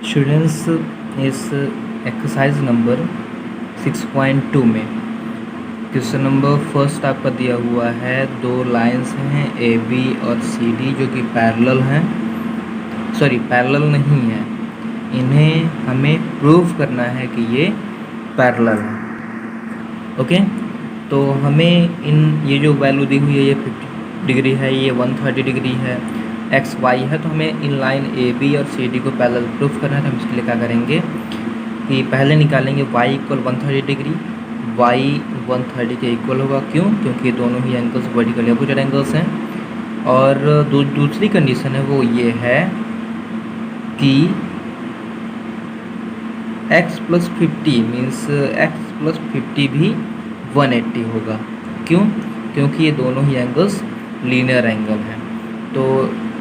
Students, इस exercise number 6.2 में question number first आपका दिया हुआ है। दो लाइंस हैं ए बी और सी डी जो कि पैरेलल हैं, सॉरी पैरेलल नहीं है, इन्हें हमें प्रूव करना है कि ये पैरेलल है। ओके, तो हमें ये जो वैल्यू दी हुई है ये 50 डिग्री है, ये 130 डिग्री है, एक्स वाई है, तो हमें इन लाइन ए बी और सी डी को पैरेलल प्रूफ करना है। तो हम इसके लिए क्या करेंगे कि पहले निकालेंगे y इक्वल 130 डिग्री, y 130 के इक्वल होगा। क्यों? क्योंकि ये दोनों ही एंगल्स वर्टिकली अपोजिट एंगल्स हैं। और दूसरी कंडीशन है वो ये है कि x plus 50 means x plus 50 भी 180 होगा। क्यों? क्योंकि ये दोनों ही एंगल्स लीनियर एंगल हैं। तो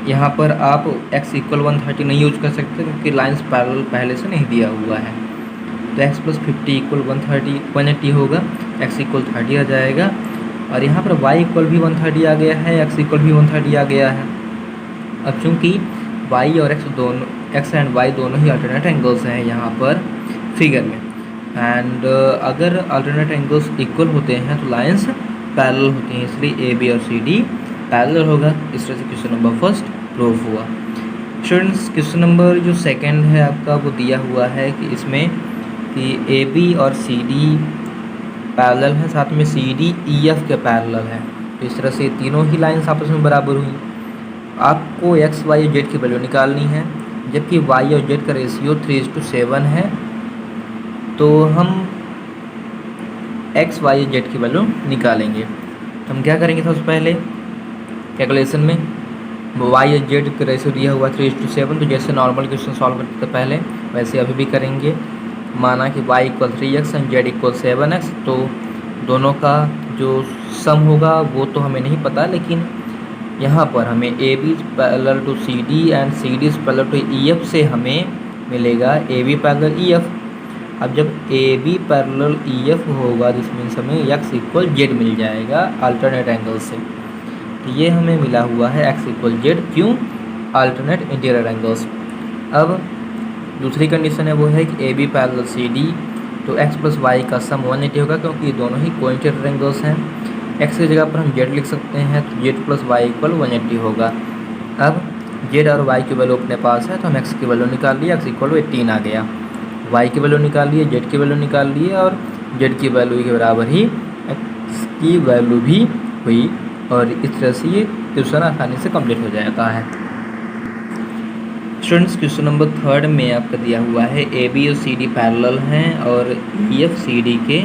यहाँ पर आप x इक्वल 130 नहीं यूज कर सकते क्योंकि लाइंस पैरेलल पहले से नहीं दिया हुआ है। तो x प्लस 50 इक्वल 180 होगा, x इक्वल 30 आ जाएगा। और यहाँ पर y इक्वल भी 130 आ गया है, x इक्वल भी 130 आ गया है। अब चूँकि y और x एंड y दोनों ही अल्टरनेट एंगल्स हैं यहाँ पर फिगर में, एंड अगर अल्टरनेट एंगल्स इक्वल होते हैं तो लाइंस पैरेलल होती हैं, इसलिए ए बी और सी डी पैरेलल होगा। इस तरह से क्वेश्चन नंबर फर्स्ट प्रूफ हुआ। स्टूडेंट्स, क्वेश्चन नंबर जो सेकंड है आपका वो दिया हुआ है कि इसमें कि ए बी और सी डी पैरेलल है, साथ में सी डी ई एफ के पैरेलल है। तो इस तरह से तीनों ही लाइंस आपस में बराबर हुई। आपको एक्स वाई और जेड की वैल्यू निकालनी है, जबकि वाई और जेड का रेशियो 3:7 है। तो हम एक्स वाई और जेड की वैल्यू निकालेंगे। तो हम क्या करेंगे सबसे पहले कैलकुलेशन में वाई और जेड का रेशियो दिया हुआ 3:7, तो जैसे नॉर्मल क्वेश्चन सॉल्व करते थे पहले वैसे अभी भी करेंगे। माना कि y equal 3x and z equal 7x, तो दोनों का जो सम होगा वो तो हमें नहीं पता, लेकिन यहाँ पर हमें A B parallel to C D and C D parallel to E F से हमें मिलेगा A B parallel E F. अब जब A B parallel E F होगा दिस मीन्स हमें x इक्वल जेड मिल जाएगा अल्टरनेट एंगल से। तो ये हमें मिला हुआ है x इक्वल जेड। क्यों? Alternate interior angles. अब दूसरी कंडीशन है वो है कि A B parallel C D, तो x प्लस वाई का सम 180 होगा क्योंकि ये दोनों ही कोइंसिडेंट एंगल्स हैं। x की जगह पर हम z लिख सकते हैं, तो z प्लस वाई इक्वल 180 होगा। अब z और y की वैल्यू अपने पास है, तो हम x की वैल्यू निकाल लिए, x इक्वल 18 आ गया। y की वैल्यू निकाल लिए, z की वैल्यू निकाल लिए, और z की वैल्यू के बराबर ही x की वैल्यू भी हुई। और इस तरह से ये क्वेश्चन आसानी से कंप्लीट हो जाता है। स्टूडेंट्स, क्वेश्चन नंबर थर्ड में आपका दिया हुआ है ए बी और सी डी पैरेलल हैं और ई एफ सी डी के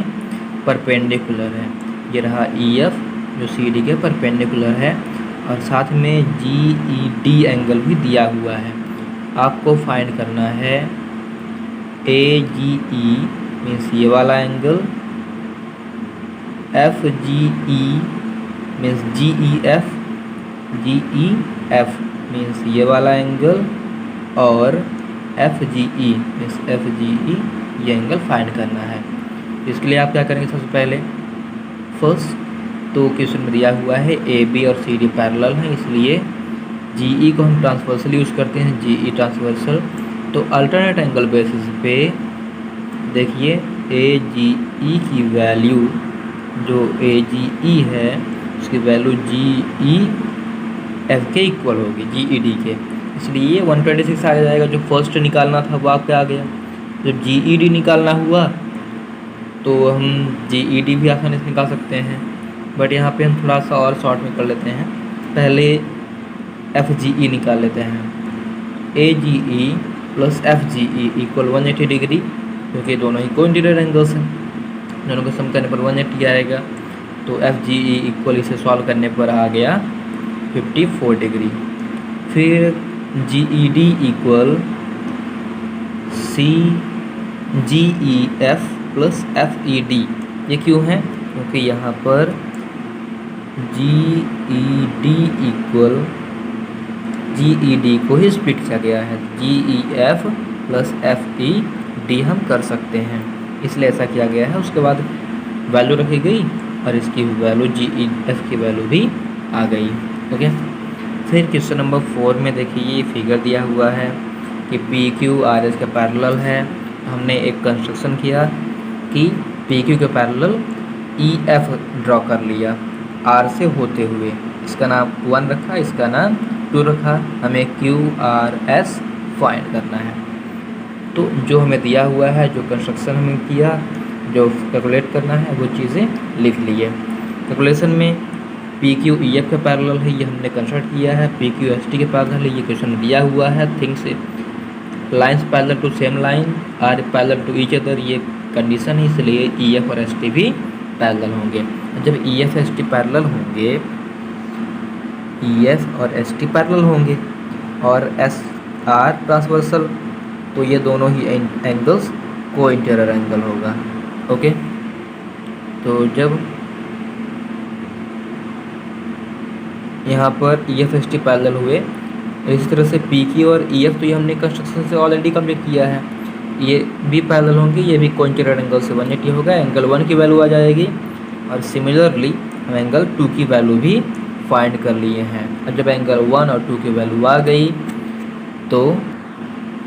परपेंडिकुलर है। ये रहा ई एफ जो सी डी के परपेंडिकुलर है, और साथ में जी ई डी एंगल भी दिया हुआ है। आपको फाइंड करना है ए जी ई मीन्स ये वाला angle, F G E means G E F means ये वाला एंगल, और F G E means F G E ये एंगल फाइंड करना है। इसके लिए आप क्या करेंगे सबसे पहले फर्स्ट, तो क्वेश्चन में दिया हुआ है ए बी और सी डी पैरेलल हैं, इसलिए जी ई को हम ट्रांसवर्सल यूज़ करते हैं, जी ई ट्रांसवर्सल। तो अल्टरनेट एंगल बेसिस पे देखिए ए जी ई की वैल्यू जो ए जी ई है उसकी वैल्यू जी ई एफ के इक्वल होगी, जी ई डी के, इसलिए 126 आ जाएगा। जो फर्स्ट निकालना था वो आपका आ गया। जब जी ई डी निकालना हुआ तो हम जी ई डी भी आसानी से निकाल सकते हैं, बट यहाँ पे हम थोड़ा सा और शॉर्ट में कर लेते हैं। पहले एफ जी ई निकाल लेते हैं। A G E plus F G E equal 180 degree, क्योंकि दोनों ही कोइंसिडेंट एंगल्स हैं, दोनों को सम करने पर 180 आएगा। तो एफ जी ई इक्वल इसे सॉल्व करने पर आ गया 54 डिग्री। फिर G E D equal C G E F plus F E D. ये क्यों है? क्योंकि यहाँ पर G E D equal G E D को ही स्प्लिट किया गया है, G E F plus F E D हम कर सकते हैं, इसलिए ऐसा किया गया है। उसके बाद वैल्यू रखी गई और इसकी वैल्यू जी ई एफ की वैल्यू भी आ गई। ओके, फिर क्वेश्चन नंबर 4 में देखिए ये फिगर दिया हुआ है कि पी क्यू आर एस के पैरेलल है। हमने एक कंस्ट्रक्शन किया कि पी क्यू के पैरेलल ई एफ ड्रॉ कर लिया आर से होते हुए। इसका नाम 1 रखा, इसका नाम 2 रखा। हमें क्यू आर एस फाइंड करना है। तो जो हमें दिया हुआ है, जो कंस्ट्रक्शन हमें किया, जो कैलकुलेट करना है, वो चीज़ें लिख लिए। कैलकुलेशन में पी क्यू ई एफ के पैरेलल है, ये हमने कंस्ट्रक्ट किया है। पी क्यू एस टी के पैरेलल है, ये क्वेश्चन दिया हुआ है। Things lines parallel to same line are parallel to each other, ये कंडीशन है, इसलिए ई एफ और एस टी भी पैरेलल होंगे। जब E F S T parallel होंगे, ई एफ और एस टी पैरेलल होंगे और एस आर ट्रांसवर्सल, तो ये दोनों ही एंगल्स को इंटीरियर एंगल होगा। ओके, तो जब यहाँ पर ई एफ एस टी पैरेलल हुए, इस तरह से पी क्यू और ई एफ, तो ये हमने कंस्ट्रक्शन से ऑलरेडी कंप्लीट किया है, ये भी पैरेलल होंगे, ये भी को इंटीरियर एंगल से 180 होगा। एंगल 1 की वैल्यू आ जाएगी और सिमिलरली हम एंगल 2 की वैल्यू भी फाइंड कर लिए हैं। और जब एंगल 1 और 2 की वैल्यू आ गई तो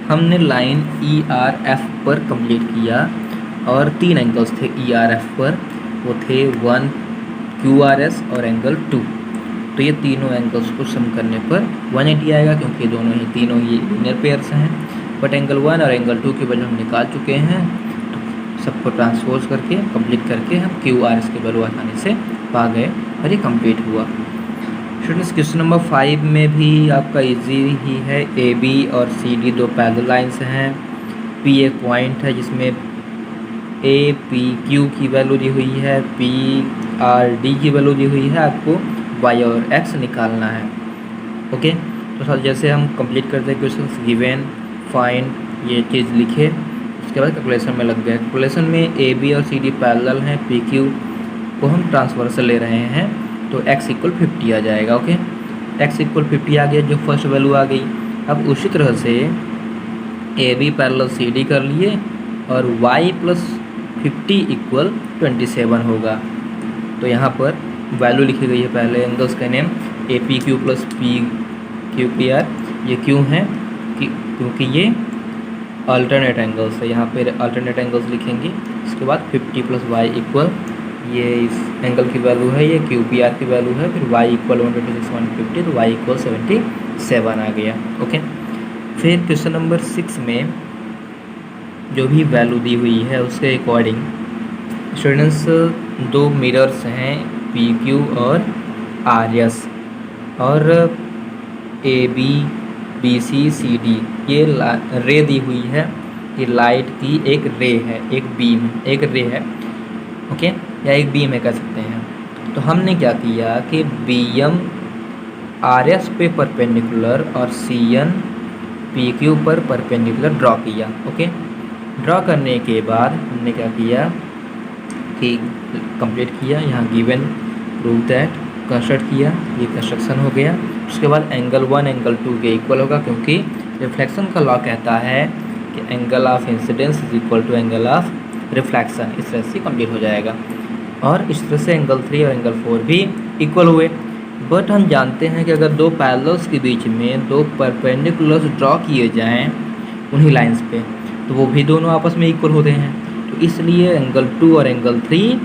हमने लाइन ई आर एफ पर कंप्लीट किया और 3 एंगल्स थे ई आर एफ पर, वो थे 1 क्यू आर एस और एंगल 2। तो ये तीनों एंगल्स को सम करने पर 180 आएगा, क्योंकि दोनों ही तीनों ये लीनियर पेयर्स हैं। बट एंगल 1 और एंगल 2 की वैल्यू हम निकाल चुके हैं, तो सबको ट्रांसपोज करके कंप्लीट करके हम क्यू आर एस की वैल्यू आसानी से पा गए और ये कंप्लीट हुआ। स्टूडेंट्स, क्वेश्चन नंबर 5 में भी आपका इजी ही है। ए बी और सी डी दो पैरेलल लाइन्स हैं। पी एक पॉइंट है जिसमें ए पी क्यू की वैल्यू दी हुई है, पी आर डी की वैल्यू दी हुई है। आपको वाई और एक्स निकालना है। ओके, तो सर जैसे हम कंप्लीट करते हैं क्वेश्चन, गिवन, फाइंड, ये चीज़ लिखे, उसके बाद कैलकुलेशन में लग गए। कैलकुलेशन में ए बी और सी डी पैरेलल हैं, पी क्यू को हम ट्रांसवर्सल ले रहे हैं, तो x इक्वल 50 आ जाएगा। ओके, x इक्वल 50 आ गया, जो फर्स्ट वैल्यू आ गई। अब उसी तरह से A B parallel C D कर लिए और y प्लस 50 इक्वल 27 होगा। तो यहाँ पर वैल्यू लिखी गई है, पहले एंगल्स का name A P Q plus P Q P R, ये क्यों है क्योंकि ये अल्टरनेट एंगल्स है, यहाँ पर अल्टरनेट एंगल्स लिखेंगे। इसके बाद 50 प्लस वाई इक्वल, ये इस एंगल की वैल्यू है, ये क्यू पी आर की वैल्यू है, फिर y इक्वल 126 150, तो y इक्वल 77 आ गया। ओके, फिर क्वेश्चन नंबर 6 में जो भी वैल्यू दी हुई है उसके अकॉर्डिंग स्टूडेंट्स दो मिरर्स हैं, पी क्यू और आर एस, और A B B C C D, ये रे दी हुई है, ये लाइट की एक रे है, एक बीम, एक रे है। ओके, या एक बीम है कह सकते हैं। तो हमने क्या किया कि बी एम आर एस पे परपेंडिकुलर और सी एन पी क्यू पर परपेंडिकुलर ड्रॉ किया। ओके, ड्रॉ करने के बाद हमने क्या किया कि कंप्लीट किया, यहाँ गिवन, प्रूव दैट, कंस्ट्रक्ट किया, ये कंस्ट्रक्शन हो गया। उसके बाद एंगल 1 एंगल 2 के इक्वल होगा, क्योंकि रिफ्लेक्शन का लॉ कहता है कि angle of incidence is equal to angle of reflection. इस तरह से कंप्लीट हो जाएगा। और इस तरह से एंगल 3 और एंगल 4 भी इक्वल हुए। बट हम जानते हैं कि अगर दो पैरेलल्स के बीच में दो परपेंडिकुलर्स ड्रॉ किए जाएं उन्हीं लाइंस पे, तो वो भी दोनों आपस में इक्वल होते हैं। तो इसलिए एंगल 2 और एंगल 3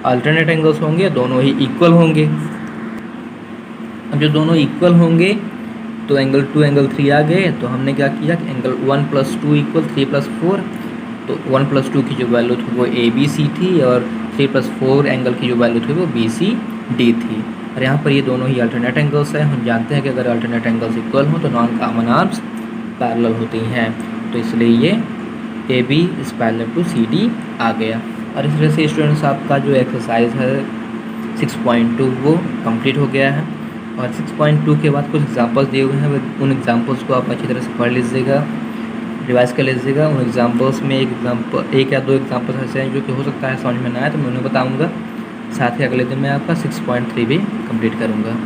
अल्टरनेट एंगल्स होंगे, दोनों ही इक्वल होंगे। अब जो दोनों इक्वल होंगे तो एंगल 2 एंगल 3 आ गए, तो हमने क्या किया कि एंगल 1 + 2 = 3 + 4, तो 1 + 2 की जो वैल्यू थी वो ए बी सी थी, और 3 + 4 एंगल की जो वैल्यू थी वो बी सी डी थी। और यहाँ पर ये दोनों ही अल्टरनेट एंगल्स हैं। हम जानते हैं कि अगर अल्टरनेट एंगल्स इक्वल हो तो नॉन कॉमन आर्म्स पैरेलल होती हैं, तो इसलिए ये A B is parallel to C D आ गया। और इस तरह से स्टूडेंट्स आपका जो एक्सरसाइज है 6.2 वो कंप्लीट हो गया है। और 6.2 के बाद कुछ एग्जांपल्स दिए हुए हैं, उन एग्जांपल्स को आप अच्छी तरह से पढ़ लीजिएगा, रिवाइज कर लीजिएगा। उन एग्जांपल्स में एक या दो एग्जांपल्स ऐसे हैं जो कि हो सकता है समझ में ना आए, तो मैं उन्हें बताऊँगा। साथ ही अगले दिन मैं आपका 6.3 भी कंप्लीट करूँगा।